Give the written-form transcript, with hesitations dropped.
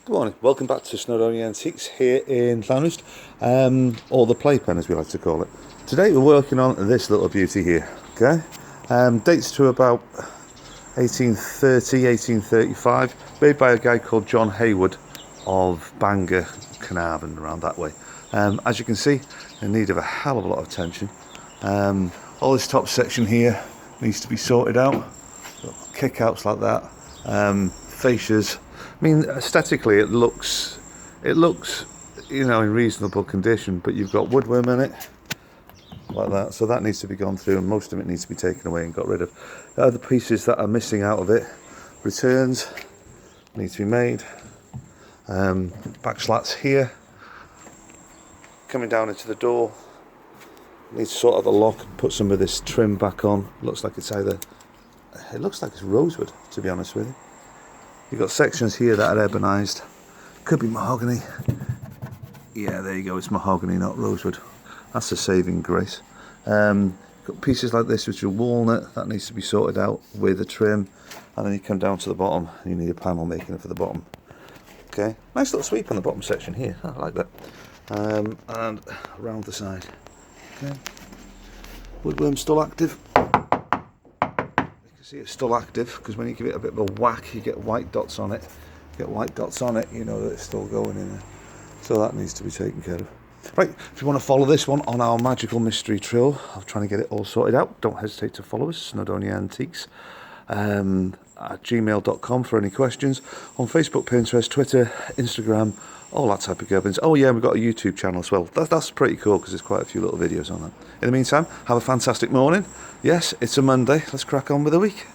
Good morning, welcome back to Snowdonia Antiques here in Llanrwst, or the playpen as we like to call it. Today we're working on this little beauty here, okay? Dates to about 1830, 1835, made by a guy called John Heywood of Bangor, Carnarvon, around that way. As you can see, in need of a hell of a lot of attention. All this top section here needs to be sorted out, kickouts like that, fascias. I mean, aesthetically it looks, you know, in reasonable condition, but you've got woodworm in it, like that, so that needs to be gone through, and most of it needs to be taken away and got rid of. The other pieces that are missing out of it, returns, need to be made. Back slats here, coming down into the door, need to sort out the lock, put some of this trim back on. Looks like it's rosewood, to be honest with you. You've got sections here that are ebonized. Could be mahogany. Yeah, there you go, it's mahogany, not rosewood. That's a saving grace. Got pieces like this which are walnut, that needs to be sorted out with a trim. And then you come down to the bottom, and you need a panel making it for the bottom. Okay, nice little sweep on the bottom section here, I like that. And around the side. Okay, woodworm still active. See, it's still active, because when you give it a bit of a whack you get white dots on it. You get white dots on it, you know that it's still going in there. So that needs to be taken care of. Right, if you want to follow this one on our magical mystery trail, I'm trying to get it all sorted out. Don't hesitate to follow us, Snowdonia Antiques, at gmail.com for any questions. On Facebook, Pinterest, Twitter, Instagram, all that type of gubbins. Oh yeah, we've got a YouTube channel as well. That's pretty cool, because there's quite a few little videos on that. In the meantime, have a fantastic morning. Yes, it's a Monday. Let's crack on with the week.